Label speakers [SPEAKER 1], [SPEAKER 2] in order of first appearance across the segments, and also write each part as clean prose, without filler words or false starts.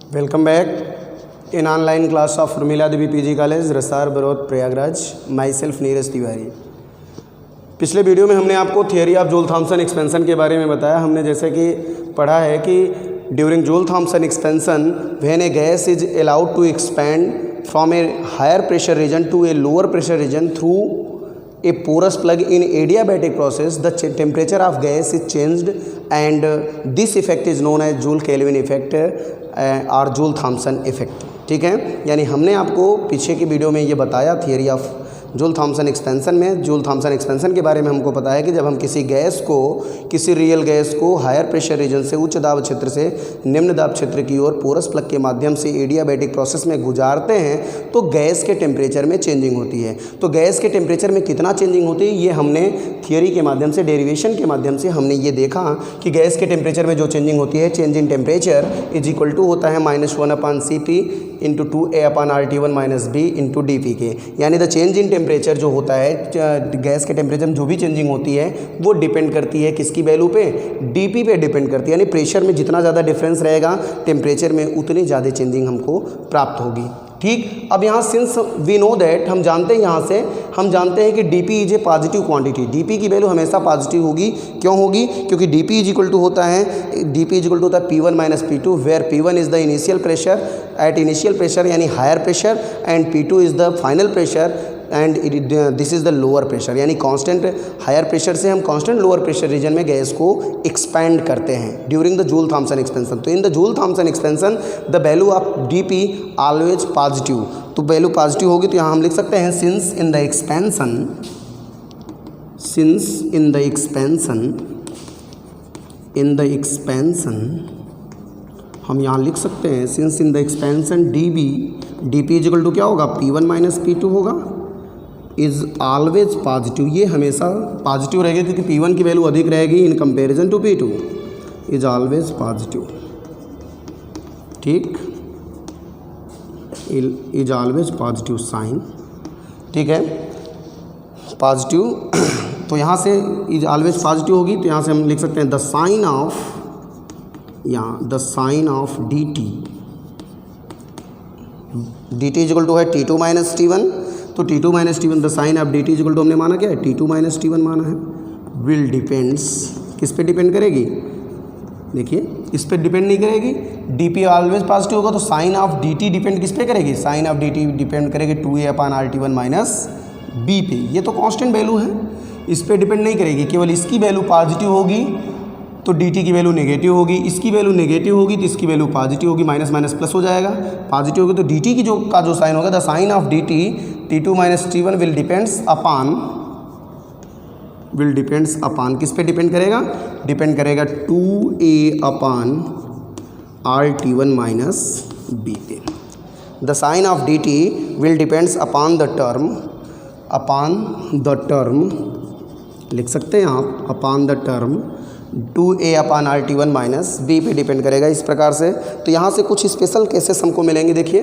[SPEAKER 1] Welcome back in online class of Urmila Devi PG college रसार Baraut Prayagraj. Myself Neeraj Tiwari. पिछले video में हमने आपको theory of Joule Thomson expansion के बारे में बताया। हमने जैसे कि पढ़ा है कि during Joule Thomson expansion when a gas is allowed to expand from a higher pressure region to a lower pressure region through a porous plug in adiabatic process, the temperature of gas is changed and this effect is known as Joule Kelvin effect or Joule Thomson effect। ठीक है, यानी हमने आपको पीछे की video में ये बताया theory of Joule Thomson expansion में। जूल थॉम्सन एक्सपेंशन के बारे में हमको पता है कि जब हम किसी गैस को, किसी रियल गैस को हायर प्रेशर रीजन से उच्च दाब क्षेत्र से निम्न दाब क्षेत्र की ओर पोरस प्लग के माध्यम से एडियाबैटिक प्रोसेस में गुजारते हैं तो गैस के टेम्परेचर में चेंजिंग होती है। तो गैस के टेम्परेचर में कितना चेंजिंग होती है ये हमने थियरी के माध्यम से, डेरिवेशन के माध्यम से हमने ये देखा कि गैस के टेम्परेचर में जो चेंजिंग होती है, change in temperature is equal to होता है -1/Cp into 2A/RT1 - B into dP के। यानी द चेंज इन टेम्परेचर जो होता है, गैस के टेम्परेचर में जो भी चेंजिंग होती है वो डिपेंड करती है किसकी वैल्यू पे, dP पे डिपेंड करती है। यानी प्रेशर में जितना ज़्यादा डिफरेंस रहेगा टेम्परेचर में उतनी ज़्यादा चेंजिंग हमको प्राप्त होगी। ठीक, अब यहाँ सिंस वी नो दैट, हम जानते हैं, यहाँ से हम जानते हैं कि dP is a positive quantity. dP की वैल्यू हमेशा पॉजिटिव होगी। क्यों होगी? क्योंकि dP इज इक्वल टू होता है P1 - P2 where P1 is the initial pressure at initial pressure यानी higher pressure and P2 is the final pressure and this is the lower pressure. यानी constant higher pressure से हम constant lower pressure region में gas को expand करते हैं during the Joule Thomson expansion. तो in the Joule Thomson expansion the value of dP always positive. तो value positive होगी तो यहाँ हम लिख सकते हैं सिंस इन द एक्सपेंशन हम यहाँ लिख सकते हैं since in the expansion dP is equal to क्या होगा, P1 - P2 होगा, इज़ ऑलवेज पॉजिटिव। ये हमेशा पॉजिटिव रहेगी क्योंकि P1 की वैल्यू अधिक रहेगी in comparison to P2। Is always positive. ठीक, इज ऑलवेज पॉजिटिव साइन। ठीक है, पॉजिटिव। तो यहाँ से इज ऑलवेज पॉजिटिव होगी तो यहाँ से हम लिख सकते हैं the sign of dt is equal to है T2 - T1। तो T2 - T1 the sign of dt is equal to हमने माना क्या है, T2 - T1 माना है। विल डिपेंड्स, किस पे डिपेंड करेगी? देखिए, इस पे डिपेंड नहीं करेगी। dP ऑलवेज पॉजिटिव होगा तो साइन ऑफ dt डिपेंड किस पे करेगी? साइन ऑफ dt डिपेंड करेगी 2A/RT1 - B पे। ये तो कांस्टेंट वैल्यू है, इस पे डिपेंड नहीं करेगी। केवल इसकी वैल्यू पॉजिटिव होगी तो dt की वैल्यू नेगेटिव होगी, इसकी वैल्यू नेगेटिव होगी तो इसकी वैल्यू पॉजिटिव होगी, माइनस माइनस प्लस हो जाएगा। पॉजिटिव होगी तो dt की जो साइन होगा the sign of dt T2 - T1 will depends upon किस पे डिपेंड करेगा? डिपेंड करेगा 2A/RT1 - B पे। The sign of dt will depends upon the term लिख सकते हैं आप, upon the term 2A/RT1 - B पे डिपेंड करेगा इस प्रकार से। तो यहाँ से कुछ स्पेशल केसेस हमको मिलेंगे। देखिए,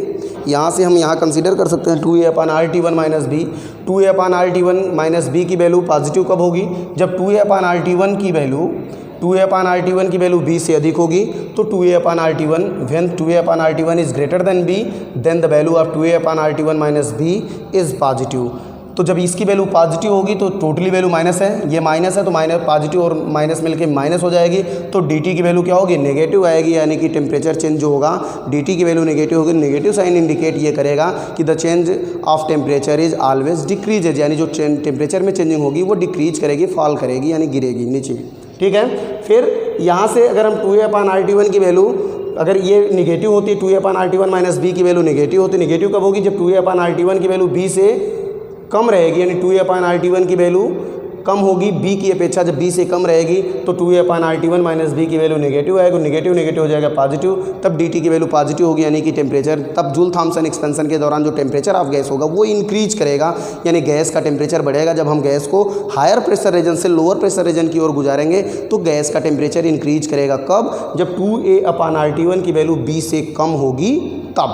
[SPEAKER 1] यहाँ से हम यहाँ कंसीडर कर सकते हैं 2A/RT1 - B। 2A/RT1 - B की वैल्यू पॉजिटिव कब होगी? जब 2A/RT1 की वैल्यू B से अधिक होगी। तो 2A/RT1 when 2A/RT1 is greater than B then the value of 2A/RT1 - B is positive. तो जब इसकी वैल्यू पॉजिटिव होगी तो टोटली वैल्यू माइनस है, ये माइनस है तो माइनस, पॉजिटिव और माइनस मिलके माइनस हो जाएगी। तो dt की वैल्यू क्या होगी? नेगेटिव आएगी। यानी कि टेम्परेचर चेंज जो होगा dt की वैल्यू नेगेटिव होगी। नेगेटिव साइन इंडिकेट ये करेगा कि the change of temperature is always decreases. यानी जो टेम्परेचर में चेंजिंग होगी वो डिक्रीज करेगी, फॉल करेगी, यानी गिरेगी नीचे। ठीक है, फिर यहाँ से अगर हम 2A/RT1 की वैल्यू, अगर ये निगेटिव होती है 2A/RT1 - B की वैल्यू नेगेटिव होती है। नेगेटिव कब होगी? जब 2A/RT1 की वैल्यू B से कम रहेगी। यानी 2A/RT1 की वैल्यू कम होगी B की अपेक्षा। जब B से कम रहेगी तो 2A/RT1 - B की वैल्यू नेगेटिव आएगी। नेगेटिव हो जाएगा पॉजिटिव, तब dt की वैल्यू पॉजिटिव होगी। यानी कि टेम्परेचर, तब जूल थॉम्सन एक्सपेंशन के दौरान जो टेम्परेचर ऑफ गैस होगा वो इंक्रीज करेगा। यानी गैस का टेम्परेचर बढ़ेगा। जब हम गैस को हायर प्रेशर रीजन से लोअर प्रेशर रीजन की ओर गुजारेंगे तो गैस का टेम्परेचर इंक्रीज करेगा। कब? जब 2A/RT1 की वैल्यू B से कम होगी तब।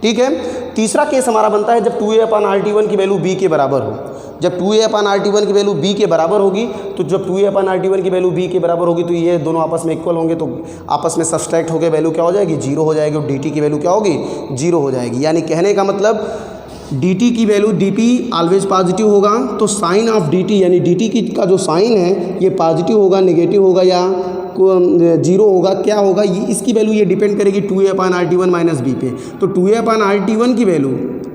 [SPEAKER 1] ठीक है, तीसरा केस हमारा बनता है जब 2A/RT1 की वैल्यू B के बराबर हो। जब 2a/RT1 की वैल्यू b के बराबर होगी, तो जब 2a/RT1 की वैल्यू b के बराबर होगी तो ये दोनों आपस में इक्वल होंगे, तो आपस में सब्सट्रैक्ट होकर वैल्यू क्या हो जाएगी, 0 हो जाएगी, और dt की वैल्यू क्या होगी, 0 हो जाएगी। यानी कहने का मतलब dt की वैल्यू dp ऑलवेज पॉजिटिव होगा, तो साइन ऑफ dt यानी dt की का जो साइन है ये पॉजिटिव होगा, नेगेटिव होगा या 0 होगा, क्या होगा, ये इसकी वैल्यू ये डिपेंड करेगी 2a/RT1 माइनस b पे। तो 2a/RT1 की वैल्यू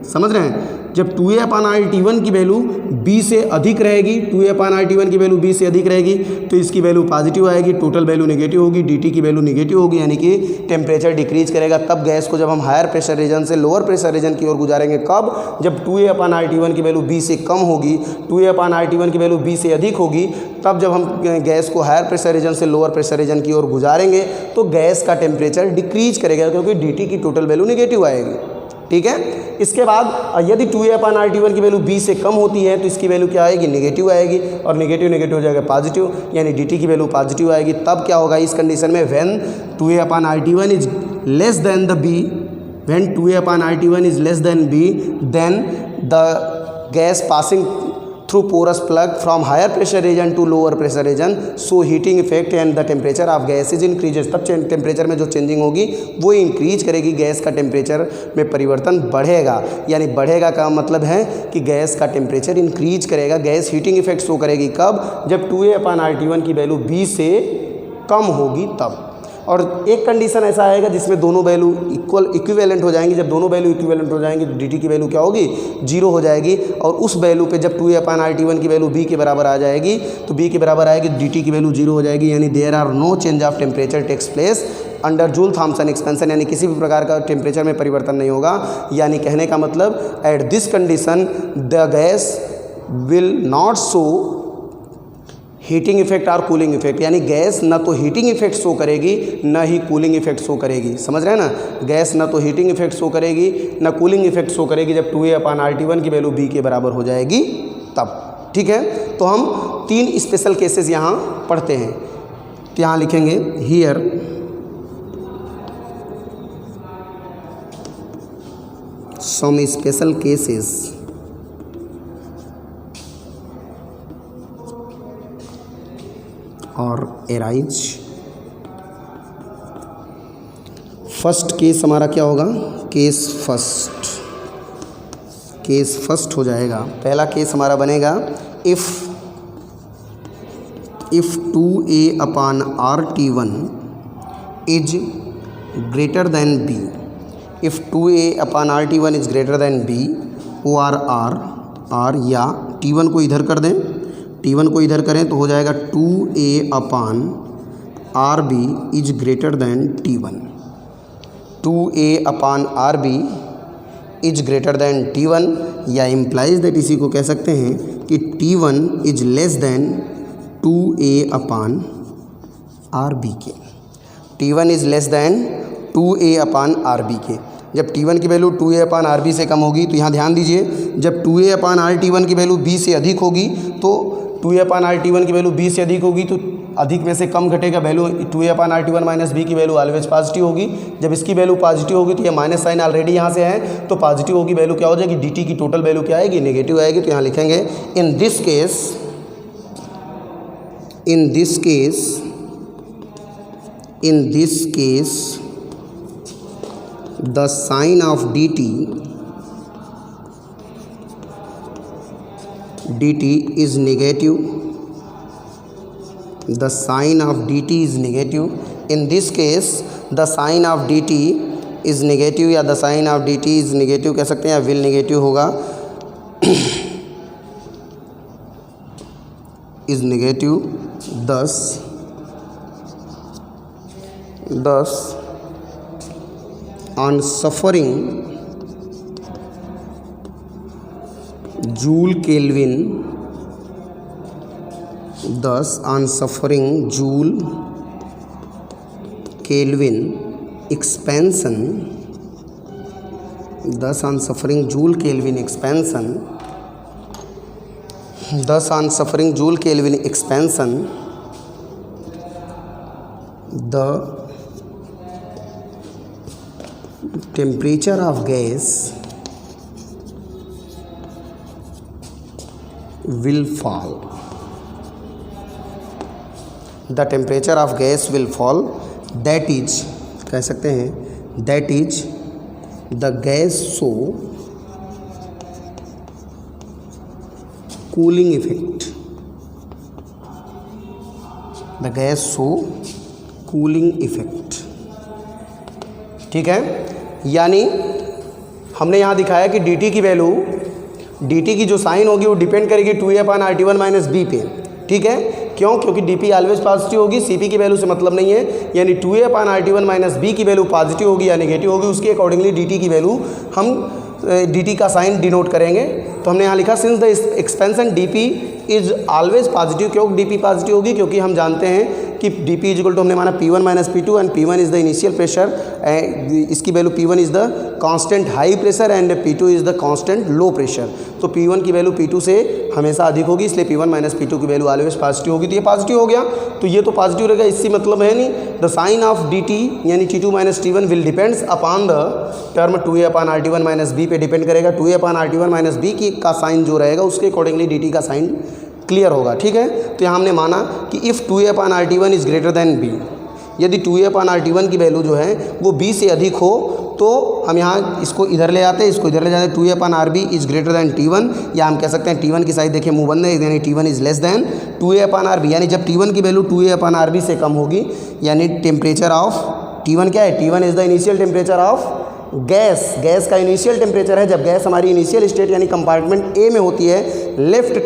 [SPEAKER 1] समझ रहे हैं, जब 2a/RT1 की वैल्यू b से अधिक रहेगी, 2a/RT1 की वैल्यू b से अधिक रहेगी तो इसकी वैल्यू पॉजिटिव आएगी, टोटल वैल्यू नेगेटिव होगी, dt की वैल्यू नेगेटिव होगी, यानी कि टेम्परेचर डिक्रीज करेगा। तब गैस को जब हम हायर प्रेशर रीजन से लोअर प्रेशर रीजन की ओर गुजारेंगे, कब, जब 2a/RT1 की वैल्यू b से कम होगी, 2a/RT1 की वैल्यू b से अधिक होगी, तब जब हम गैस को हायर प्रेशर रीजन से लोअर प्रेशर रीजन की ओर गुजारेंगे तो गैस का टेम्परेचर डिक्रीज करेगा, क्योंकि dt की टोटल वैल्यू नेगेटिव आएगी। ठीक है, इसके बाद यदि 2a/RT1 की वैल्यू b से कम होती है तो इसकी वैल्यू क्या आएगी, नेगेटिव आएगी, और नेगेटिव नेगेटिव हो जाएगा पॉजिटिव, यानी dt की वैल्यू पॉजिटिव आएगी। तब क्या होगा इस कंडीशन में, when 2a/RT1 is less than the b, when 2a/RT1 is less than b, then the gas passing through porous plug from higher pressure region to lower pressure region, so heating effect and the temperature of gas is increases। तब temperature में जो changing होगी वो increase करेगी, gas का temperature में परिवर्तन बढ़ेगा। यानी बढ़ेगा का मतलब है कि गैस का टेम्परेचर इंक्रीज करेगा, गैस हीटिंग इफेक्ट शो करेगी, कब, जब 2a/RT1 की वैल्यू b से कम होगी तब। और एक कंडीशन ऐसा आएगा जिसमें दोनों वैल्यू इक्विवेलेंट हो जाएंगी। जब दोनों वैल्यू इक्विवेलेंट हो जाएंगी तो dt की वैल्यू क्या होगी, 0 हो जाएगी, और उस वैल्यू पे जब 2a/RT1 की वैल्यू b के बराबर आ जाएगी तो b के बराबर आएगी dt की वैल्यू 0 हो जाएगी। यानी there are no change of temperature takes place under Joule Thomson expansion, यानी किसी भी प्रकार का टेम्परेचर में परिवर्तन नहीं होगा। यानी कहने का मतलब at this condition the gas will not show heating effect और कूलिंग इफेक्ट, यानी गैस न तो हीटिंग इफेक्ट शो करेगी न ही कूलिंग इफेक्ट शो करेगी। समझ रहे हैं ना, गैस न तो हीटिंग इफेक्ट शो करेगी न कूलिंग इफेक्ट शो करेगी जब 2a/RT1 की वैल्यू b के बराबर हो जाएगी तब। ठीक है, तो हम 3 स्पेशल केसेस यहाँ पढ़ते हैं। तो यहाँ लिखेंगे हियर सम स्पेशल केसेस और एराइज। फर्स्ट केस हमारा क्या होगा, केस फर्स्ट हो जाएगा। पहला केस हमारा बनेगा if 2a/RT1 is greater than b, if 2a/RT1 is greater than b और r या T1 को इधर कर दें, T1 को इधर करें तो हो जाएगा 2a/RB is greater then T1, 2a/RB is greater then T1, या इम्प्लाइज दैट इसी को कह सकते हैं कि T1 is less then 2a/RB के, T1 is less then 2a/RB के। जब T1 की वैल्यू 2a/RB से कम होगी तो यहाँ ध्यान दीजिए, जब 2a/RT1 की वैल्यू b से अधिक होगी तो 2a/RT1 की वैल्यू b से अधिक होगी तो अधिक में से कम घटेगा, वैल्यू 2a/RT1 माइनस b की वैल्यू ऑलवेज पॉजिटिव होगी। जब इसकी वैल्यू पॉजिटिव होगी तो ये माइनस साइन ऑलरेडी यहाँ से है तो पॉजिटिव होगी, वैल्यू क्या हो जाएगी, dt की टोटल वैल्यू क्या आएगी, नेगेटिव आएगी। तो यहाँ लिखेंगे in this case the sign of dt is negative, the sign of dt is negative। in this case the sign of dt is negative, या the sign of dt is negative कह सकते हैं, या will negative होगा is negative, thus on suffering Joule Kelvin, thus on suffering Joule Kelvin expansion, thus on suffering Joule Kelvin expansion, thus on suffering Joule Kelvin expansion, the temperature of gas will fall. The temperature of gas will fall. That is, कह सकते हैं, that is the gas show cooling effect. The gas show cooling effect. ठीक है, यानी हमने यहाँ दिखाया कि dt की वैल्यू, dt की जो साइन होगी वो डिपेंड करेगी 2a/RT1 - b पे. ठीक है, क्यों? क्योंकि dp ऑलवेज पॉजिटिव होगी, cp की वैल्यू से मतलब नहीं है, यानी 2a/RT1 - b की वैल्यू पॉजिटिव होगी या नेगेटिव होगी, उसके अकॉर्डिंगली dt की वैल्यू हम dt का साइन डिनोट करेंगे. तो हमने यहाँ लिखा since the expansion dp is always positive. क्यों dp पॉजिटिव होगी? क्योंकि हम जानते हैं कि dp इक्वल टू हमने माना P1 - P2 and P1 is the initial pressure, इसकी value P1 is the constant high pressure and P2 is the constant low pressure. तो P1 की वैल्यू P2 से हमेशा अधिक होगी, इसलिए P1 - P2 की वैल्यू ऑलवेज पॉजिटिव होगी. तो ये पॉजिटिव हो गया, तो ये तो पॉजिटिव रहेगा, इससे मतलब है नहीं. द साइन ऑफ dt यानी T2 - T1 will depends upon the term 2a/RT1 - b पे डिपेंड करेगा. 2a/RT1 - b की का साइन जो रहेगा उसके अकॉर्डिंगली dt का साइन क्लियर होगा. ठीक है, तो यहाँ हमने माना कि if 2a/RT1 is greater than b, यदि 2a/RT1 की वैल्यू जो है वो b से अधिक हो तो हम यहाँ इसको इधर ले आते हैं, इसको इधर ले जाते हैं. 2a/RB is greater then T1, या हम कह सकते हैं T1 की साइड देखिए मुँह बंद है, यानी T1 is less than 2a/RB. यानी जब T1 की वैल्यू 2a/RB से कम होगी, यानी टेम्परेचर ऑफ T1 क्या है? T1 is the initial temperature of gas. Gas का इनिशियल टेम्परेचर है जब गैस हमारी इनिशियल स्टेट यानी कंपार्टमेंट ए में होती है, लेफ्ट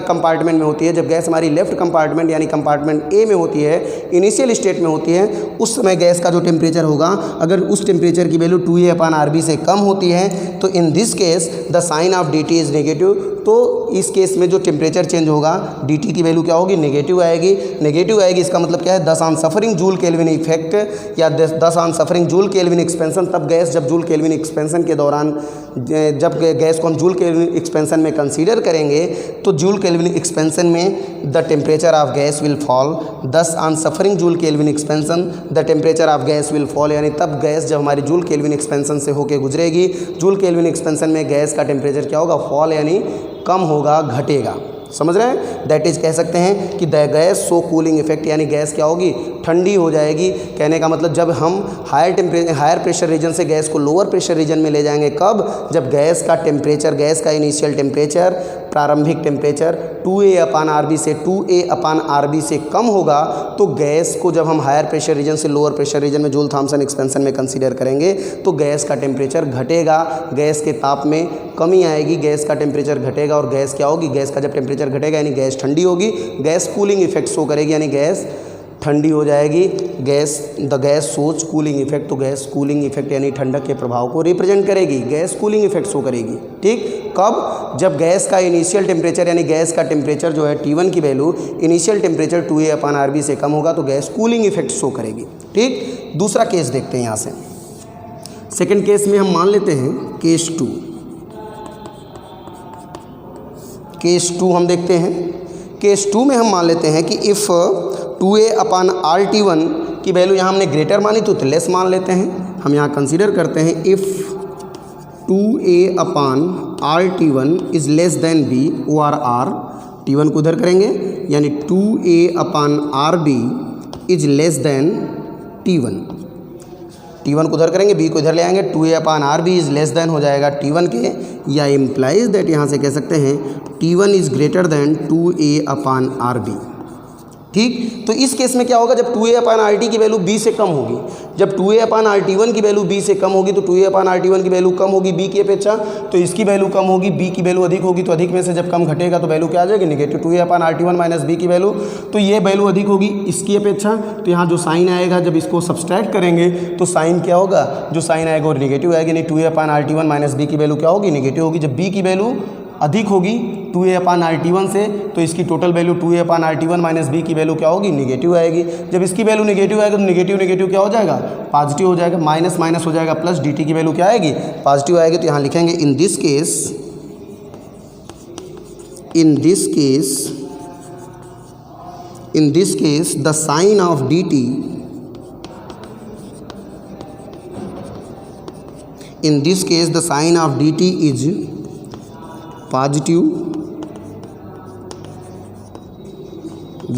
[SPEAKER 1] कंपार्टमेंट में होती है. जब गैस हमारी लेफ्ट कंपार्टमेंट यानी कंपार्टमेंट ए में होती है, इनिशियल स्टेट में होती है, उस समय गैस का जो टेम्परेचर होगा, अगर उस टेम्परेचर की वैल्यू 2a/RB से कम होती है तो in this case the sign of dt is negative. तो इस केस में जो टेम्परेचर चेंज होगा dt की वैल्यू क्या होगी? नेगेटिव आएगी. नेगेटिव आएगी इसका मतलब क्या है? 10 on suffering Joule Kelvin effect या 10 on suffering Joule Kelvin expansion. तब गैस जब जूल केल्विन एक्सपेंशन के दौरान, जब गैस को हम जूल केल्विन एक्सपेंशन में कंसीडर करेंगे तो जूल केल्विन एक्सपेंशन में the temperature of gas will fall. 10 on suffering Joule Kelvin expansion the temperature of gas will fall, यानी तब गैस जब हमारी जूल केल्विन एक्सपेंशन से होकर गुजरेगी, जूल केल्विन एक्सपेंशन में गैस का टेम्परेचर क्या होगा? फॉल, यानी कम होगा, घटेगा. समझ रहे हैं? दैट इज कह सकते हैं कि the gas so cooling effect, यानी गैस क्या होगी? ठंडी हो जाएगी. कहने का मतलब जब हम हायर प्रेशर रीजन से गैस को लोअर प्रेशर रीजन में ले जाएंगे, कब? जब गैस का टेम्परेचर, गैस का इनिशियल टेम्परेचर, प्रारंभिक टेम्परेचर 2a/RB से 2a/RB से कम होगा, तो गैस को जब हम हायर प्रेशर रीजन से लोअर प्रेशर रीजन में जूल थॉमसन एक्सपेंशन में कंसीडर करेंगे तो गैस का टेम्परेचर घटेगा, गैस के ताप में कमी आएगी, गैस का टेम्परेचर घटेगा. और गैस क्या होगी? गैस का जब टेम्परेचर घटेगा यानी गैस ठंडी होगी, गैस कूलिंग इफेक्ट शो करेगी, यानी गैस ठंडी हो जाएगी. द गैस सोच कूलिंग इफेक्ट, तो गैस कूलिंग इफेक्ट यानी ठंडक के प्रभाव को रिप्रेजेंट करेगी, गैस कूलिंग इफेक्ट शो करेगी. ठीक, कब? जब गैस का इनिशियल टेम्परेचर यानी गैस का टेम्परेचर जो है T1 की वैल्यू इनिशियल टेम्परेचर 2a/RB से कम होगा तो गैस कूलिंग इफेक्ट शो करेगी. ठीक, दूसरा केस देखते हैं यहाँ से. सेकेंड केस में हम मान लेते हैं केस 2. केस 2 हम देखते हैं. केस 2 में हम मान लेते हैं कि इफ़ 2a/RT1 की वैल्यू यहाँ हमने ग्रेटर मानी तो लेस मान लेते हैं. हम यहाँ कंसीडर करते हैं if 2a/RT1 is less than b OR T1 को उधर करेंगे, यानी 2a/RB is less than T1. T1 को उधर करेंगे, b को इधर ले आएंगे, 2a/RB इज़ लेस देन हो जाएगा T1 के, या इम्प्लाइज दैट यहाँ से कह सकते हैं T1 is greater then 2a/RB. ठीक, तो इस केस में क्या होगा? जब 2a/RT की वैल्यू b से कम होगी, जब 2a/RT1 की वैल्यू b से कम होगी तो 2a/RT1 की वैल्यू कम होगी b की अपेक्षा, तो इसकी वैल्यू कम होगी, b की वैल्यू अधिक होगी, तो अधिक में से जब कम घटेगा तो वैल्यू क्या आ जाएगी? नेगेटिव. 2a/RT1 - b की वैल्यू, तो ये वैल्यू अधिक होगी इसकी अपेक्षा, तो यहाँ जो साइन आएगा जब इसको सब्सट्रैक्ट करेंगे तो साइन क्या होगा? जो साइन आएगा वो नेगेटिव आएगी. यानी 2a/RT1 - b की वैल्यू क्या होगी? नेगेटिव होगी. जब b की वैल्यू अधिक होगी 2a/RT1 से तो इसकी टोटल वैल्यू 2a/RT1 - b की वैल्यू क्या होगी? नेगेटिव आएगी. जब इसकी वैल्यू नेगेटिव आएगा तो नेगेटिव नेगेटिव क्या हो जाएगा? पॉजिटिव हो जाएगा. माइनस माइनस हो जाएगा प्लस, dt की वैल्यू क्या आएगी? पॉजिटिव आएगी. तो यहाँ लिखेंगे in this case the sign of dt is positive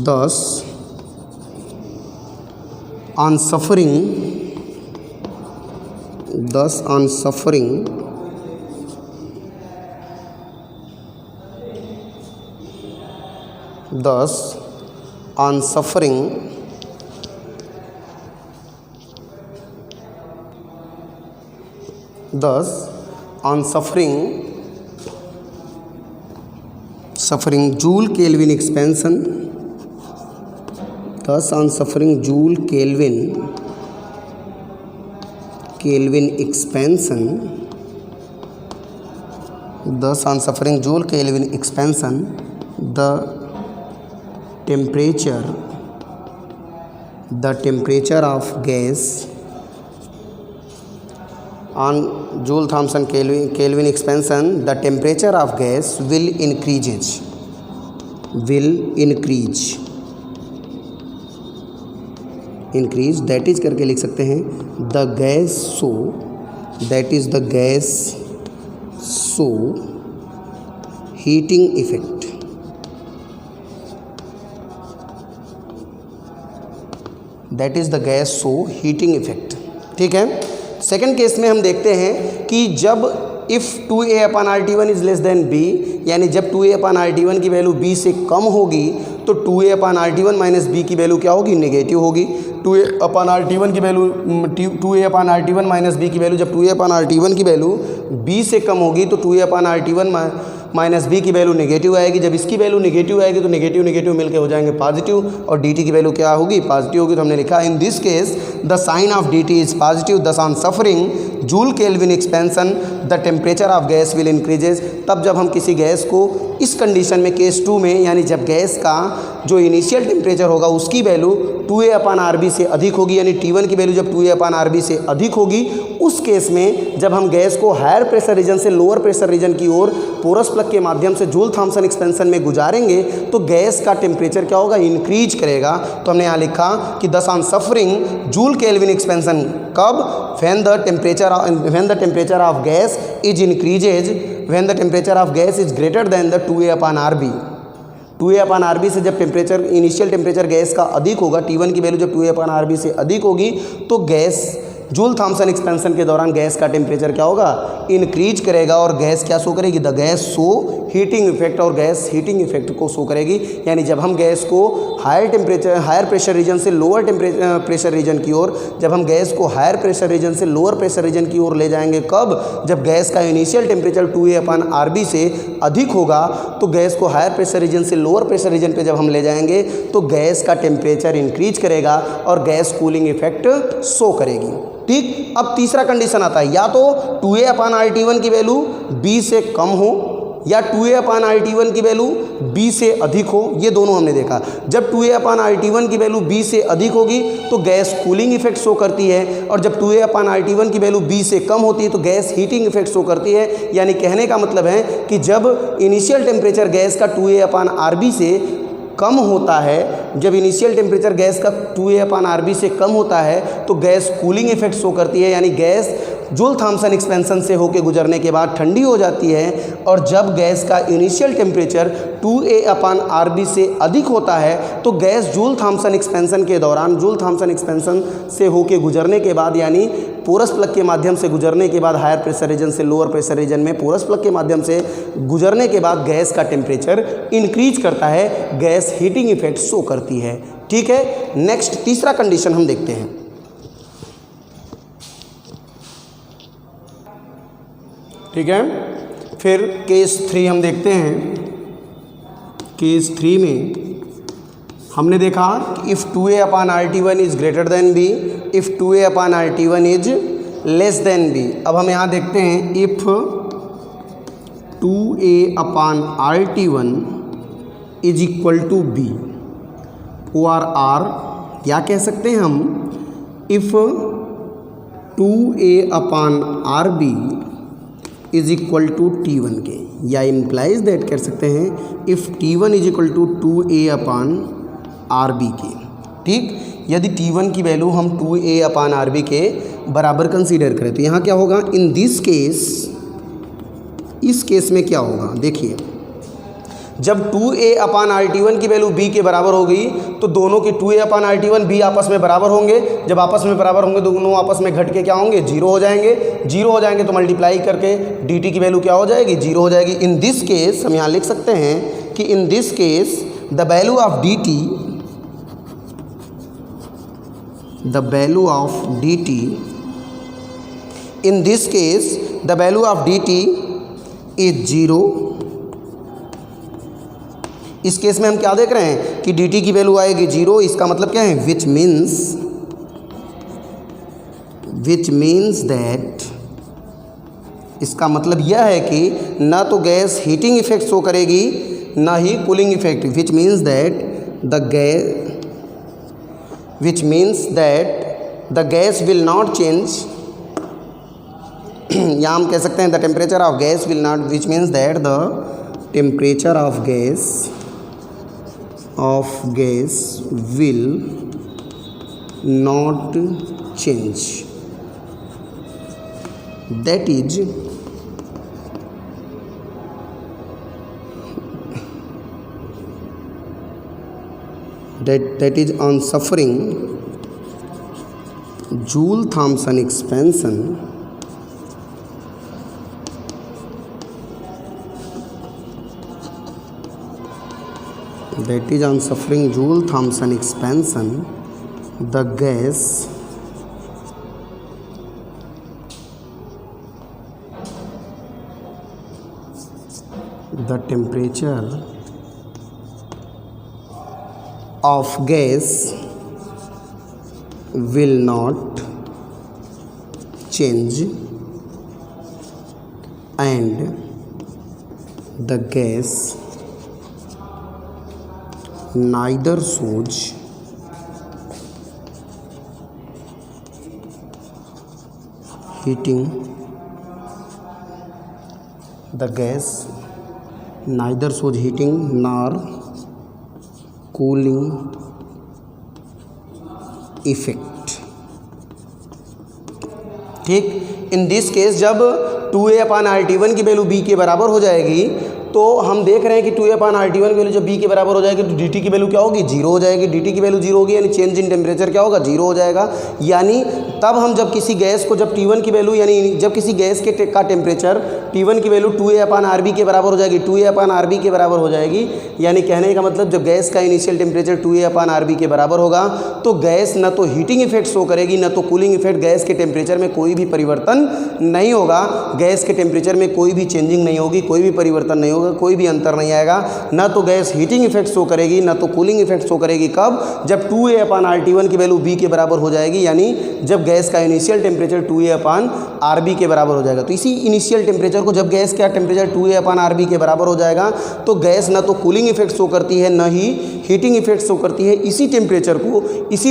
[SPEAKER 1] thus on suffering thus on suffering Joule Kelvin expansion, thus on suffering Joule Kelvin expansion, thus on suffering Joule Kelvin expansion, the temperature of gas on Joule-Thomson Kelvin expansion, the temperature of gas will increase, that is करके लिख सकते हैं the gas show heating effect, ठीक है। Second case में हम देखते हैं कि जब if 2a/RT1 is less than b, यानी जब 2a/RT1 की वैल्यू b से कम होगी तो 2a/RT1 माइनस b की वैल्यू क्या होगी, नेगेटिव होगी। 2a/RT1 की वैल्यू 2a/RT1 माइनस b की वैल्यू, जब 2a/RT1 की वैल्यू b से कम होगी तो 2a/RT1 माइनस b की वैल्यू नेगेटिव आएगी। जब इसकी वैल्यू नेगेटिव आएगी तो नेगेटिव नेगेटिव मिलके हो जाएंगे पॉजिटिव, और dt की वैल्यू क्या होगी, पॉजिटिव होगी। तो हमने लिखा in this case the sign of dt is positive, thus on suffering Joule Kelvin expansion the temperature of gas will increases. तब जब हम किसी गैस को इस कंडीशन में केस 2 में, यानी जब गैस का जो इनिशियल टेम्परेचर होगा उसकी वैल्यू 2a/RB से अधिक होगी, यानी T1 की वैल्यू जब 2a/RB से अधिक होगी, उस केस में जब हम गैस को हायर प्रेशर रीजन से लोअर प्रेशर रीजन की ओर पोरस प्लग के माध्यम से जूल-थॉम्सन एक्सपेंशन में गुजारेंगे तो गैस का टेम्परेचर क्या होगा, इंक्रीज करेगा। तो हमने यहाँ लिखा कि thus on suffering Joule Kelvin expansion, कब, when the temperature of gas is increases, when the temperature of gas is greater than the 2a/RB। 2a/RB से जब टेम्परेचर, इनिशियल टेम्परेचर गैस का अधिक होगा, T1 की वैल्यू जब 2a/RB से अधिक होगी तो गैस जूल-थॉम्सन एक्सपेंशन के दौरान गैस का टेम्परेचर क्या होगा, इंक्रीज करेगा, और गैस क्या शो करेगी, the gas show heating effect, और गैस हीटिंग इफेक्ट को शो करेगी। यानी जब हम गैस को हायर प्रेशर रीजन से लोअर प्रेशर रीजन की ओर, जब हम गैस को हायर प्रेशर रीजन से लोअर प्रेशर रीजन की ओर ले जाएंगे, कब, जब गैस का इनिशियल टेम्परेचर 2a/RB से अधिक होगा, तो गैस को हायर प्रेशर रीजन से लोअर प्रेशर रीजन पे जब हम ले जाएंगे तो गैस का टेम्परेचर इंक्रीज करेगा और गैस कूलिंग इफेक्ट शो करेगी। ठीक, अब तीसरा कंडीशन आता है, या तो 2a/RT1 की वैल्यू b से कम हो या 2a/RT1 की वैल्यू b से अधिक हो, ये दोनों हमने देखा। जब 2a/RT1 की वैल्यू b से अधिक होगी तो गैस कूलिंग इफेक्ट शो करती है, और जब 2a/RT1 की वैल्यू b से कम होती है तो गैस हीटिंग इफेक्ट शो करती है। यानी कहने का मतलब है कि जब इनिशियल टेम्परेचर गैस का 2a/RB से कम होता है, जब इनिशियल टेम्परेचर गैस का 2a/RB से कम होता है तो गैस कूलिंग इफेक्ट शो करती है, यानी गैस जूल-थॉम्सन एक्सपेंशन से होकर गुजरने के बाद ठंडी हो जाती है। और जब गैस का इनिशियल टेम्परेचर 2a/RB से अधिक होता है तो गैस जूल-थॉम्सन एक्सपेंशन के दौरान, जूल-थॉम्सन एक्सपेंशन से होकर गुजरने के बाद, यानी पोरस प्लग के माध्यम से गुजरने के बाद, हायर प्रेशर रीजन से लोअर प्रेशर रीजन में पोरस प्लग के माध्यम से गुजरने के बाद गैस का टेम्परेचर इंक्रीज करता है, गैस हीटिंग इफेक्ट शो करती है। ठीक है, नेक्स्ट तीसरा कंडीशन हम देखते हैं। ठीक है, फिर केस 3 हम देखते हैं। केस 3 में हमने देखा if 2a/RT1 is greater than b, if 2a/RT1 is less than b। अब हम यहाँ देखते हैं if 2a/RT1 is equal to b, और क्या कह सकते हैं हम, if 2a/RB is equal to T1 के, या इम्प्लाइज दैट कर सकते हैं if T1 is equal to 2a/RB के। ठीक, यदि T1 की वैल्यू हम 2a/RB के बराबर कंसीडर करें तो यहाँ क्या होगा, इन दिस केस, इस केस में क्या होगा, देखिए जब 2a अपान RT1 की वैल्यू b के बराबर होगी तो दोनों की 2a अपान RT1 b आपस में बराबर होंगे। जब आपस में बराबर होंगे तो दोनों आपस में घट के क्या होंगे, जीरो हो जाएंगे। जीरो हो जाएंगे तो मल्टीप्लाई करके dt की वैल्यू क्या हो जाएगी, जीरो हो जाएगी। इन दिस केस हम यहाँ लिख सकते हैं कि इन this case the value of dt, the value of dt, in this case the value of dt is zero. इस केस में हम क्या देख रहे हैं कि dt की वैल्यू आएगी जीरो। इसका मतलब क्या है, विच मीन्स दैट, इसका मतलब यह है कि ना तो गैस हीटिंग इफेक्ट शो करेगी ना ही cooling effect. Which means that the gas will not change. या हम कह सकते हैं the temperature of gas will not, which means that the temperature of gas will not change, that is on suffering Joule-Thomson expansion, that is on suffering Joule-Thomson expansion, the gas the temperature of gas will not change and the gas neither shows heating, the gas neither shows heating nor cooling effect। ठीक, इन this case जब 2a अपान RT1 की value b के बराबर हो जाएगी तो हम देख रहे हैं कि 2a अपान RT1 की वैल्यू जब b के बराबर हो जाएगी तो dt की वैल्यू क्या होगी, जीरो हो जाएगी। dt की वैल्यू जीरो होगी यानी चेंज इन टेम्परेचर क्या होगा, जीरो हो जाएगा। यानी तब हम जब किसी गैस को, जब T1 की वैल्यू, यानी जब किसी गैस का टेम्परेचर T1 की वैल्यू 2a अपान RB के बराबर हो जाएगी, 2a अपान RB के बराबर हो जाएगी, यानी कहने का मतलब जब गैस का इनिशियल टेम्परेचर 2a अपान RB के बराबर होगा तो गैस न तो हीटिंग इफेक्ट शो करेगी न तो कूलिंग इफेक्ट। गैस के टेम्परेचर में कोई भी परिवर्तन नहीं होगा, गैस के टेम्परेचर में कोई भी चेंजिंग नहीं होगी, कोई भी परिवर्तन नहीं होगा, कोई भी अंतर नहीं आएगा। न तो गैस हीटिंग इफेक्ट शो करेगी न तो कूलिंग इफेक्ट शो करेगी। कब, जब 2a अपान RT1 की वैल्यू b के बराबर हो जाएगी, यानी जब गैस का इनिशियल टेम्परेचर 2a अपान RB के बराबर हो जाएगा। तो इसी इनिशियल टेम्परेचर को जब गैस का टेम्परेचर 2a अपान RB के बराबर हो जाएगा तो गैस न तो कूलिंग इफेक्ट शो करती है न ही हीटिंग इफेक्ट शो करती है। इसी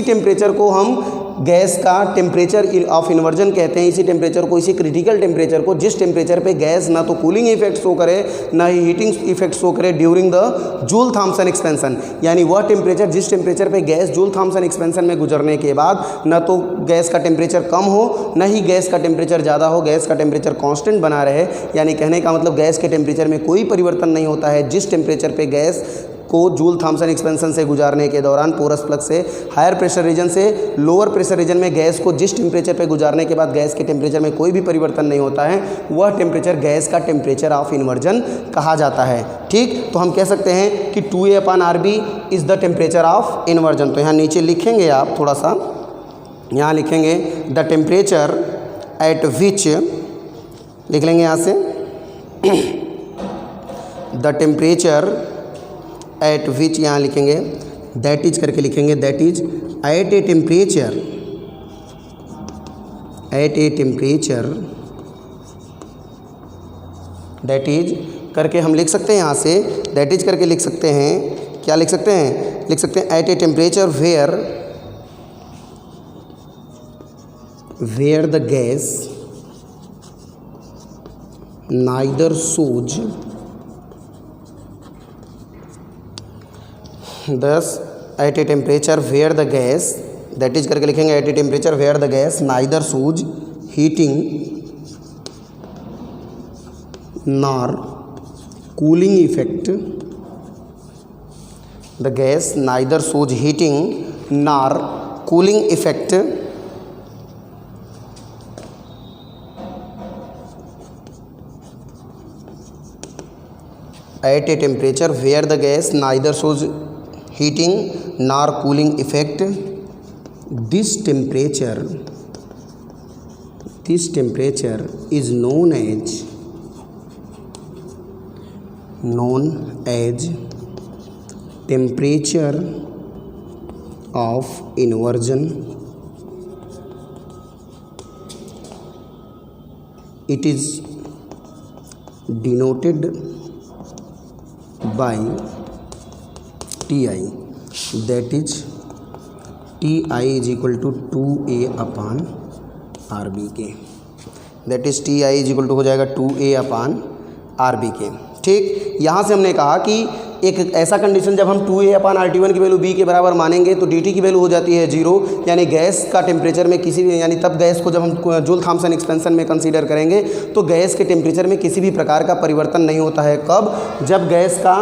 [SPEAKER 1] टेम्परेचर को हम गैस का टेम्परेचर ऑफ इन्वर्जन कहते हैं। इसी टेम्परेचर को, इसी क्रिटिकल टेम्परेचर को, जिस टेम्परेचर पे गैस ना तो कूलिंग इफेक्ट शो करे ना ही हीटिंग इफेक्ट शो करे ड्यूरिंग द जूल-थॉम्सन एक्सपेंशन, यानी वह टेम्परेचर जिस टेम्परेचर पे गैस जूल-थॉम्सन एक्सपेंशन में गुजरने के बाद न तो गैस का टेम्परेचर कम हो न ही गैस का टेम्परेचर ज़्यादा हो, गैस का टेम्परेचर कांस्टेंट बना रहे। यानी कहने का मतलब गैस के टेम्परेचर में कोई परिवर्तन नहीं होता है जिस टेम्परेचर पे गैस को जूल-थॉम्सन एक्सपेंशन से गुजारने के दौरान पोरस प्लग से हायर प्रेशर रीजन से लोअर प्रेशर रीजन में गैस को जिस टेम्परेचर पे गुजारने के बाद गैस के टेम्परेचर में कोई भी परिवर्तन नहीं होता है, वह टेम्परेचर गैस का टेम्परेचर ऑफ इन्वर्जन कहा जाता है। ठीक, तो हम कह सकते हैं कि 2a upon RB is the temperature of inversion. तो यहाँ नीचे लिखेंगे आप, थोड़ा सा यहाँ लिखेंगे द टेम्परेचर एट विच, लिख लेंगे यहाँ से द टेम्परेचर एट विच, यहाँ लिखेंगे दैट इज करके लिखेंगे, that is at a temperature that is करके हम लिख सकते हैं यहाँ से, दैट इज करके लिख सकते हैं। क्या लिख सकते हैं, लिख सकते हैं at a temperature where the gas neither shows, thus at a temperature where the gas, that is करके लिखेंगे at a temperature where the gas neither shows heating nor cooling effect the gas neither shows heating nor cooling effect at a temperature where the gas neither shows heating nor cooling effect. This temperature is known as temperature of inversion. It is denoted by Ti, that is Ti is equal to 2A upon RBK, that is Ti is equal to हो जाएगा 2A upon RBK। ठीक, यहाँ से हमने कहा कि एक ऐसा कंडीशन जब हम 2A अपान RT1 की वैल्यू B के बराबर मानेंगे तो DT की वैल्यू हो जाती है 0, यानी गैस का टेम्परेचर में किसी भी, यानी तब गैस को जब हम जूल थॉम्सन एक्सपेंशन में कंसीडर करेंगे तो गैस के टेम्परेचर में किसी भी प्रकार का परिवर्तन नहीं होता है। कब? जब गैस का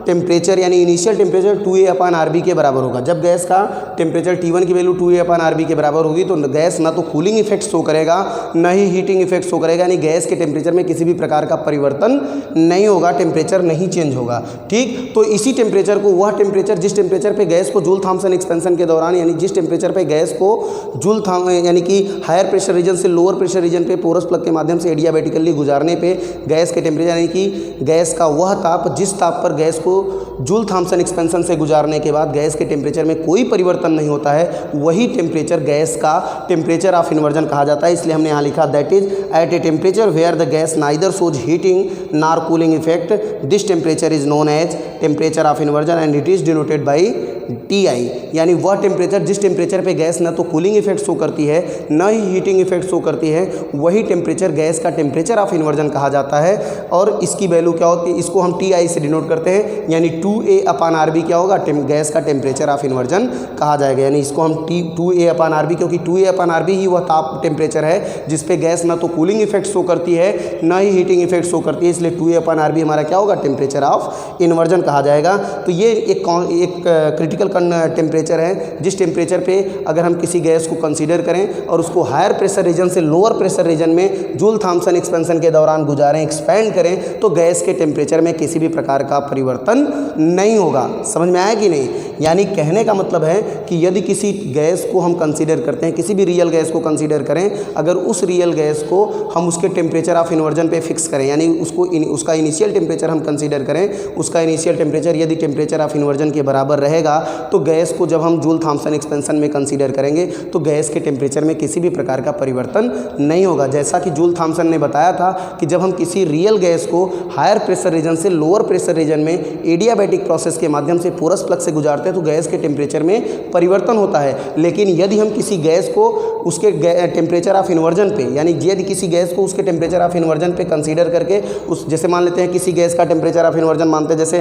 [SPEAKER 1] टेम्परेचर यानी इनिशियल टेम्परेचर 2A अपान RB के बराबर होगा। जब गैस का टेम्परेचर T1 की वैल्यू 2A अपान RB के बराबर होगी तो गैस ना तो कूलिंग इफेक्ट शो करेगा न ही हीटिंग इफेक्ट शो करेगा, यानी गैस के टेम्परेचर में किसी भी प्रकार का परिवर्तन नहीं होगा, टेम्परेचर नहीं चेंज होगा। ठीक, तो इसी टेम्परेचर को, वह टेम्परेचर जिस टेम्परेचर पे गैस को जूल थॉम्सन एक्सपेंशन के दौरान, यानी जिस टेम्परेचर पे गैस को यानी कि हायर प्रेशर रीजन से लोअर प्रेशर रीजन पे पोरस प्लग के माध्यम से एडियाबैटिकली गुजारने पे गैस के टेम्परेचर, यानी कि गैस का वह ताप जिस ताप पर गैस को जूल थॉम्सन एक्सपेंशन से गुजारने के बाद गैस के टेम्परेचर में कोई परिवर्तन नहीं होता है, वही टेम्परेचर गैस का टेम्परेचर ऑफ इन्वर्जन कहा जाता है। इसलिए हमने यहाँ लिखा that is at a temperature where the gas neither shows heating nor cooling effect, this temperature is known as temperature of inversion and it is denoted by Ti, यानी वह temperature जिस टेम्परेचर पे गैस न तो cooling effect show करती है न ही heating effect show करती है, वही टेम्परेचर गैस का टेम्परेचर ऑफ इन्वर्जन कहा जाता है। और इसकी वैल्यू क्या होती है, इसको हम Ti से डिनोट करते हैं, यानी 2A अपान RB क्या होगा, गैस का टेम्परेचर ऑफ इन्वर्जन कहा जाएगा। यानी इसको हम 2A अपान RB, क्योंकि 2A अपान RB ही वह ताप टेम्परेचर है जिसपे गैस न तो कूलिंग इफेक्ट शो करती है न ही हीटिंग इफेक्ट शो करती है, इसलिए 2A अपान RB हमारा क्या होगा, टेम्परेचर ऑफ इन्वर्जन कहा जाएगा। तो ये एक क्रिटिकल टेम्परेचर है जिस टेम्परेचर पे अगर हम किसी गैस को कंसीडर करें और उसको हायर प्रेशर रीजन से लोअर प्रेशर रीजन में जूल थॉम्सन एक्सपेंशन के दौरान गुजारें, एक्सपेंड करें, तो गैस के टेम्परेचर में किसी भी प्रकार का परिवर्तन नहीं होगा। समझ में आया कि नहीं? यानी कहने का मतलब है कि यदि किसी गैस को हम कंसीडर करते हैं, किसी भी रियल गैस को कंसीडर करें, अगर उस रियल गैस को हम उसके टेम्परेचर ऑफ इन्वर्जन पे फिक्स करें, यानी उसका इनिशियल टेम्परेचर हम कंसीडर करें, उसका इनिशियल टेम्परेचर यदि टेम्परेचर ऑफ इन्वर्जन के बराबर रहेगा तो गैस को जब हम जूल थॉम्सन एक्सपेंशन में कंसीडर करेंगे तो गैस के टेम्परेचर में किसी भी प्रकार का परिवर्तन नहीं होगा। जैसा कि जूल थॉम्सन ने बताया था कि जब हम किसी रियल गैस को हायर प्रेशर रीजन से लोअर प्रेशर रीजन में एडियाबैटिक प्रोसेस के माध्यम से पोरस प्लग से गुजारते हैं तो गैस के टेम्परेचर में परिवर्तन होता है। लेकिन यदि हम किसी गैस को उसके टेम्परेचर ऑफ इन्वर्जन पे, यानी यदि किसी गैस को उसके टेम्परेचर ऑफ इन्वर्जन पे कंसीडर करके जैसे मान लेते हैं किसी गैस का टेम्परेचर ऑफ इन्वर्जन मानते हैं, जैसे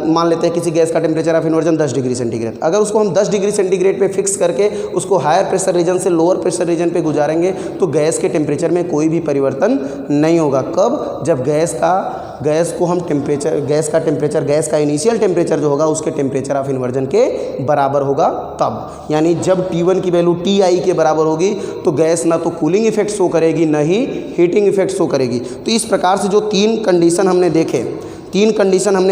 [SPEAKER 1] मान लेते हैं किसी गैस का temperature of inversion 10 degree centigrade, अगर उसको हम 10 डिग्री सेंटीग्रेड पे फिक्स करके उसको हायर प्रेशर रीजन से लोअर प्रेशर रीजन पे गुजारेंगे तो गैस के टेम्परेचर में कोई भी परिवर्तन नहीं होगा। कब? जब गैस को हम गैस का इनिशियल टेम्परेचर जो होगा उसके टेम्परेचर ऑफ इन्वर्जन के बराबर होगा तब, यानी जब T1 की वैल्यू Ti के बराबर होगी तो गैस ना तो कूलिंग इफेक्ट शो करेगी न ही हीटिंग इफेक्ट शो करेगी। तो इस प्रकार से जो तीन कंडीशन हमने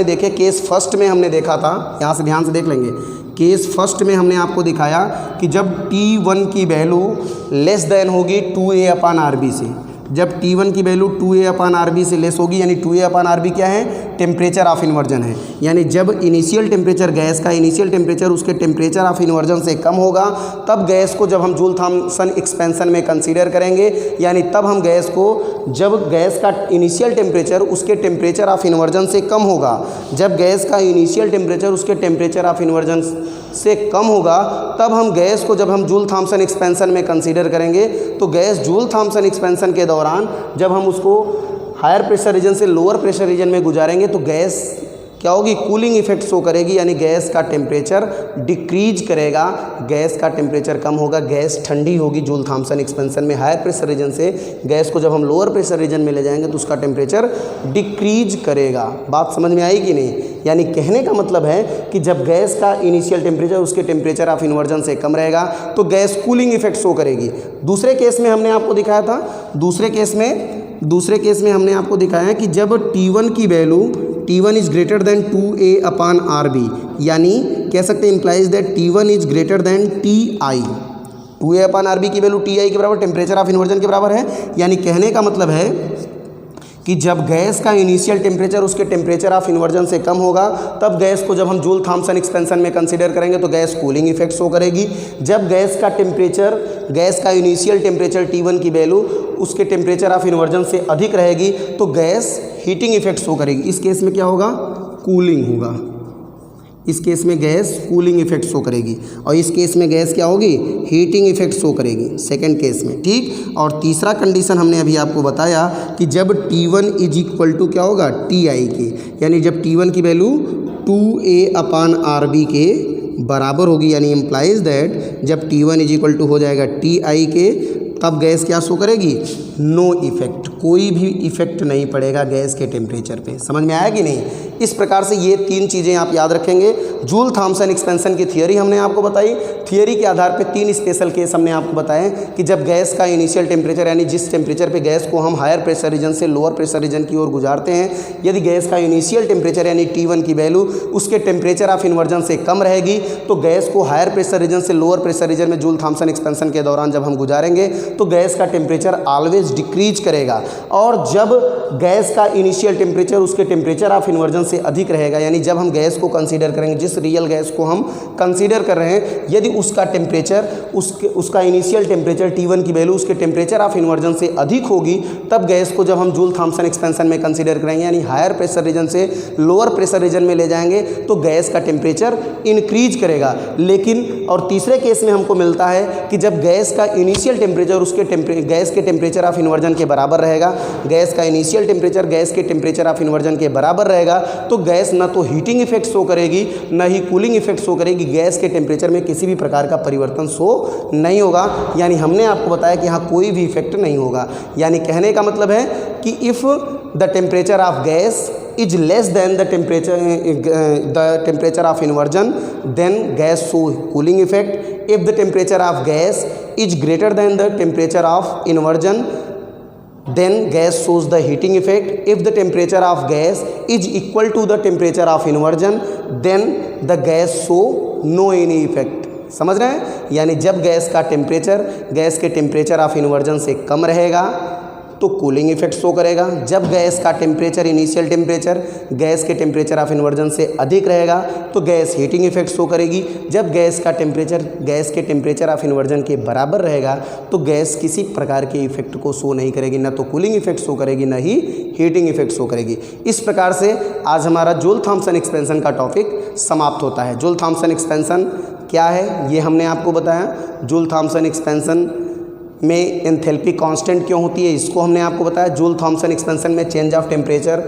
[SPEAKER 1] देखे, केस फर्स्ट में हमने देखा था, यहाँ से ध्यान से देख लेंगे। केस फर्स्ट में हमने आपको दिखाया कि जब T1 की वैल्यू लेस देन होगी 2A अपान RB से, जब T1 की वैल्यू 2A अपान RB से लेस होगी, यानी 2A अपान RB क्या है, टेम्परेचर ऑफ इन्वर्जन है, यानी जब इनिशियल टेम्परेचर गैस का इनिशियल टेम्परेचर उसके टेम्परेचर ऑफ इन्वर्जन से कम होगा तब गैस को जब हम जूल थॉम्सन एक्सपेंशन में कंसीडर करेंगे, यानी तब हम गैस को जब गैस का इनिशियल टेम्परेचर उसके टेम्परेचर ऑफ इन्वर्जन से कम होगा, जब गैस का इनिशियल टेम्परेचर उसके टेम्परेचर ऑफ इन्वर्जन से कम होगा तब हम गैस को जब हम जूल थॉम्सन एक्सपेंशन में कंसीडर करेंगे तो गैस जूल थॉम्सन एक्सपेंशन के दौरान जब हम उसको हायर प्रेशर रीजन से लोअर प्रेशर रीजन में गुजारेंगे तो गैस क्या होगी, कूलिंग इफेक्ट शो करेगी, यानी गैस का टेम्परेचर डिक्रीज करेगा, गैस का टेम्परेचर कम होगा, गैस ठंडी होगी। जूल थॉम्सन एक्सपेंशन में हायर प्रेशर रीजन से गैस को जब हम लोअर प्रेशर रीजन में ले जाएंगे तो उसका टेम्परेचर डिक्रीज करेगा। बात समझ में आई कि नहीं? यानी कहने का मतलब है कि जब गैस का इनिशियल टेम्परेचर उसके टेम्परेचर ऑफ इन्वर्जन से कम रहेगा तो गैस कूलिंग इफेक्ट शो करेगी। दूसरे केस में हमने आपको दिखाया था, दूसरे केस में हमने आपको दिखाया कि जब T1 की value T1 is greater then 2A/RB, यानी कह सकते हैं implies that T1 is greater then TI। 2A/RB की वैल्यू TI के बराबर, टेम्परेचर ऑफ इन्वर्जन के बराबर है। यानी कहने का मतलब है कि जब गैस का इनिशियल टेम्परेचर उसके टेम्परेचर ऑफ इन्वर्जन से कम होगा तब गैस को जब हम जूल थॉम्सन एक्सपेंशन में कंसीडर करेंगे तो गैस कूलिंग इफेक्ट शो करेगी। जब गैस का इनिशियल टेम्परेचर T1 की वैल्यू उसके टेम्परेचर ऑफ इन्वर्जन से अधिक रहेगी तो गैस हीटिंग इफेक्ट शो करेगी। इस केस में क्या होगा, कूलिंग होगा। इस केस में गैस कूलिंग इफेक्ट शो करेगी और इस केस में गैस क्या होगी, हीटिंग इफेक्ट शो करेगी सेकंड केस में, ठीक। और तीसरा कंडीशन हमने अभी आपको बताया कि जब T1 इज इक्वल टू क्या होगा, TI के, यानी जब T1 की वैल्यू 2A/RB के बराबर होगी, यानी इम्प्लाइज दैट जब T1 इज इक्वल टू हो जाएगा TI के तब गैस क्या शो करेगी, नो इफेक्ट, कोई भी इफेक्ट नहीं पड़ेगा गैस के टेम्परेचर पे। समझ में आया कि नहीं? इस प्रकार से ये तीन चीज़ें आप याद रखेंगे। जूल थॉम्सन एक्सपेंशन की थियरी हमने आपको बताई, थियरी के आधार पे तीन स्पेशल केस हमने आपको बताए कि जब गैस का इनिशियल टेम्परेचर यानी जिस टेम्परेचर पे गैस को हम हायर प्रेशर रीजन से लोअर प्रेशर रीजन की ओर गुजारते हैं, यदि गैस का इनिशियल टेम्परेचर यानी T1 की वैल्यू उसके टेम्परेचर ऑफ इन्वर्जन से कम रहेगी तो गैस को हायर प्रेशर रीजन से लोअर प्रेशर रीजन में जूल थॉम्सन एक्सपेंशन के दौरान जब हम गुजारेंगे तो गैस का टेम्परेचर ऑलवेज डिक्रीज करेगा। और जब गैस का इनिशियल टेम्परेचर उसके टेम्परेचर ऑफ इन्वर्जन से अधिक रहेगा, यानी जब हम गैस को कंसीडर करेंगे, जिस रियल गैस को हम कंसीडर कर रहे हैं, यदि उसका टेम्परेचर उसका इनिशियल टेम्परेचर T1 की वैल्यू उसके टेम्परेचर ऑफ इन्वर्जन से अधिक होगी तब गैस को जब हम जूल थॉम्सन एक्सपेंशन में कंसीडर करेंगे, यानी हायर प्रेशर रीजन से लोअर प्रेशर रीजन में ले जाएंगे तो गैस का टेम्परेचर इंक्रीज करेगा। लेकिन और तीसरे केस में हमको मिलता है कि जब गैस का इनिशियल टेम्परेचर उसके गैस के टेम्परेचर ऑफ इन्वर्जन के बराबर रहेगा, गैस का इनिशियल टेम्परेचर गैस के टेम्परेचर ऑफ इन्वर्जन के बराबर रहेगा तो गैस न तो हीटिंग इफेक्ट शो करेगी न ही कूलिंग इफेक्ट शो करेगी, गैस के टेम्परेचर में किसी भी प्रकार का परिवर्तन शो नहीं होगा। यानी हमने आपको बताया कि यहाँ कोई भी इफेक्ट नहीं होगा। यानी कहने का मतलब है कि if the temperature of gas is less than the temperature of inversion, then gas show cooling effect. If the temperature of gas is greater than the temperature of inversion, then gas shows the heating effect. If the temperature of gas is equal to the temperature of inversion, then the gas show no any effect. समझ रहे हैं? यानी जब gas का temperature gas के temperature of inversion से कम रहेगा तो कूलिंग इफेक्ट शो करेगा। जब गैस का टेम्परेचर इनिशियल टेम्परेचर गैस के टेम्परेचर ऑफ इन्वर्जन से अधिक रहेगा तो गैस हीटिंग इफेक्ट शो करेगी। जब गैस का टेम्परेचर गैस के टेम्परेचर ऑफ इन्वर्जन के बराबर रहेगा तो गैस किसी प्रकार के इफेक्ट को शो नहीं करेगी, न तो कूलिंग इफेक्ट शो करेगी न ही हीटिंग इफेक्ट शो करेगी। इस प्रकार से आज हमारा जूल थॉम्सन एक्सपेंशन का टॉपिक समाप्त होता है। जूल थॉम्सन एक्सपेंशन क्या है ये हमने आपको बताया। जूल थॉम्सन एक्सपेंशन में एंथैल्पी कांस्टेंट क्यों होती है इसको हमने आपको बताया। जूल थॉम्सन एक्सपेंशन में चेंज ऑफ टेम्परेचर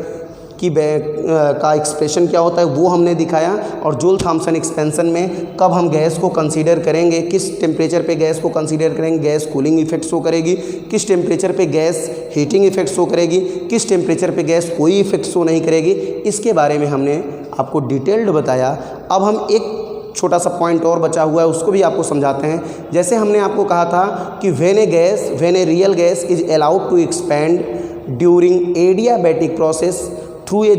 [SPEAKER 1] की का एक्सप्रेशन क्या होता है वो हमने दिखाया। और जूल थॉम्सन एक्सपेंशन में कब हम गैस को कंसीडर करेंगे, किस टेम्परेचर पे गैस को कंसीडर करेंगे, गैस कूलिंग इफेक्ट शो करेगी, किस टेम्परेचर पे गैस हीटिंग इफेक्ट शो करेगी, किस टेम्परेचर पे गैस कोई इफेक्ट शो नहीं करेगी, इसके बारे में हमने आपको डिटेल्ड बताया। अब हम एक छोटा सा पॉइंट और बचा हुआ है उसको भी आपको समझाते हैं। जैसे हमने आपको कहा था कि when a real gas is allowed to expand during adiabatic process through a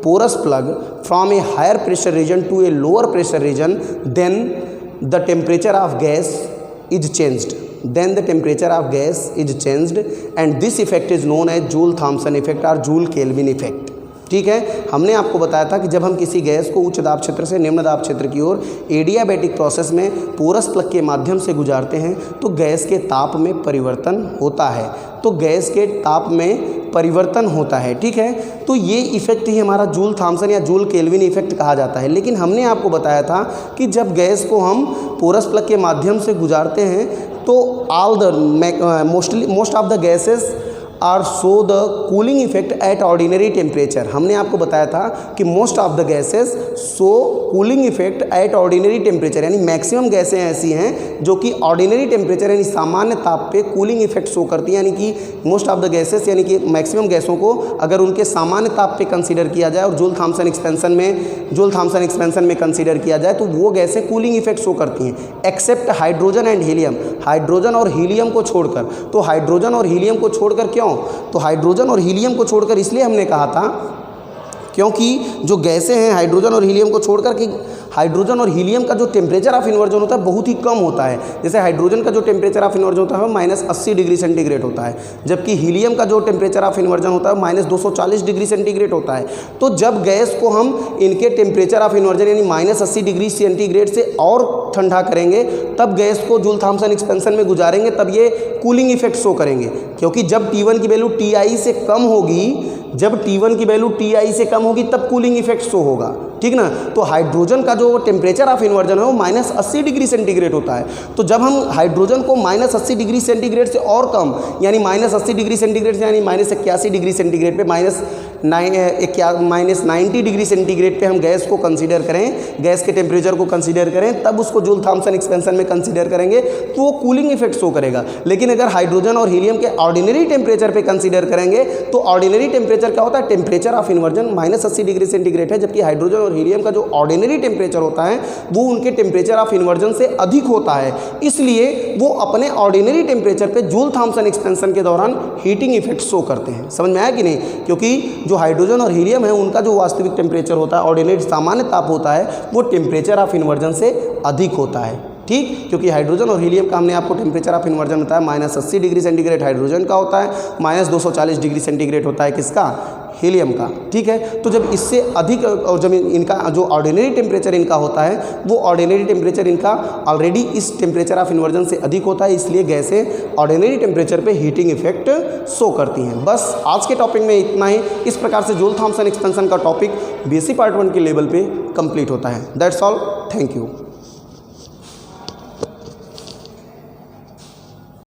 [SPEAKER 1] porous plug from a higher pressure region to a lower pressure region, then the temperature of gas is changed and this effect is known as Joule Thomson effect और Joule Kelvin effect. ठीक है, हमने आपको बताया था कि जब हम किसी गैस को उच्च दाब क्षेत्र से निम्न दाब क्षेत्र की ओर एडियाबैटिक प्रोसेस में पोरस प्लग के माध्यम से गुजारते हैं तो गैस के ताप में परिवर्तन होता है। ठीक है, तो ये इफेक्ट ही हमारा जूल थॉम्सन या जूल केल्विन इफेक्ट कहा जाता है। लेकिन हमने आपको बताया था कि जब गैस को हम पोरस प्लग के माध्यम से गुजारते हैं तो most of the gases are show the cooling effect at ordinary temperature. हमने आपको बताया था कि most of the gases show cooling effect at ordinary temperature, यानी मैक्सिमम गैसें ऐसी हैं जो कि ऑर्डिनरी टेम्परेचर यानी सामान्य ताप पे कूलिंग इफेक्ट शो करती हैं, यानी कि मोस्ट ऑफ द गैसेस यानी कि मैक्सिमम गैसों को अगर उनके सामान्य ताप पे कंसीडर किया जाए और जूल थॉम्सन एक्सपेंशन में कंसीडर किया जाए तो वो गैसें कूलिंग इफेक्ट शो करती हैं, except hydrogen and helium, hydrogen और हीलियम को छोड़कर। तो हाइड्रोजन और हीलियम को छोड़कर क्यों? तो हाइड्रोजन और हीलियम को छोड़कर इसलिए हमने कहा था क्योंकि जो गैसें हैं हाइड्रोजन और हीलियम को छोड़कर, कि हाइड्रोजन और हीलियम का जो टेम्परेचर ऑफ इन्वर्जन होता है बहुत ही कम होता है। जैसे हाइड्रोजन का जो टेम्परेचर ऑफ इन्वर्जन होता है वो -80 डिग्री सेंटीग्रेड होता है, जबकि हीलियम का जो टेम्परेचर ऑफ इन्वर्जन होता है -240 डिग्री सेंटीग्रेड होता है। तो जब गैस को हम इनके टेम्परेचर ऑफ इन्वर्जन यानी -80 डिग्री सेंटीग्रेड से और ठंडा करेंगे तब गैस को जूल थॉम्सन एक्सपेंशन में गुजारेंगे, तब ये कूलिंग इफेक्ट शो करेंगे। क्योंकि जब T1 की वैल्यू Ti से कम होगी, जब T1 की वैल्यू Ti से कम होगी तब कूलिंग इफेक्ट शो होगा, ठीक ना। तो हाइड्रोजन का जो टेम्परेचर ऑफ इन्वर्जन है वो -80 डिग्री सेंटीग्रेड होता है। तो जब हम हाइड्रोजन को -80 डिग्री सेंटीग्रेड से और कम यानी -80 डिग्री सेंटीग्रेड से यानी -81 डिग्री सेंटीग्रेड पे -90 डिग्री सेंटीग्रेड पे हम गैस को कंसीडर करें, गैस के टेम्परेचर को कंसीडर करें, तब उसको जूल थॉम्सन एक्सपेंशन में कंसीडर करेंगे तो वो कूलिंग इफेक्ट शो करेगा। लेकिन अगर हाइड्रोजन और हीलियम के ऑर्डिनरी टेम्परेचर पे कंसीडर करेंगे तो ऑर्डिनरी टेम्परेचर क्या होता है? Temperature of inversion -80 degree centigrade है, जबकि हाइड्रोजन और हीलियम का जो ऑर्डिनरी टेम्परेचर होता है वो उनके टेम्परेचर ऑफ इन्वर्जन से अधिक होता है। इसलिए वो अपने ऑर्डिनरी टेम्परेचर पे जूल थॉम्सन एक्सपेंशन के दौरान हीटिंग इफेक्ट शो करते हैं। समझ में आया कि नहीं? क्योंकि जो हाइड्रोजन और हीलियम है उनका जो वास्तविक टेम्परेचर होता है, ऑर्डिनरी सामान्य ताप होता है, वो टेम्परेचर ऑफ इन्वर्जन से अधिक होता है, ठीक। क्योंकि हाइड्रोजन और हीलियम का हमने आपको टेम्परेचर ऑफ इन्वर्जन बताया -80 डिग्री सेंटीग्रेड हाइड्रोजन का होता है, -240 डिग्री सेंटीग्रेड होता है किसका? हीलियम का, ठीक है। तो जब इससे अधिक और जब इनका जो ऑर्डिनरी टेम्परेचर इनका होता है वो ऑर्डिनरी टेम्परेचर इनका ऑलरेडी इस टेम्परेचर ऑफ इन्वर्जन से अधिक होता है, इसलिए गैसें ऑर्डिनरी टेम्परेचर पे हीटिंग इफेक्ट शो करती हैं। बस आज के टॉपिक में इतना ही। इस प्रकार से जूल थॉम्सन एक्सपेंशन का टॉपिक BSc पार्ट 1 के लेवल पे कंप्लीट होता है। That's all, thank you.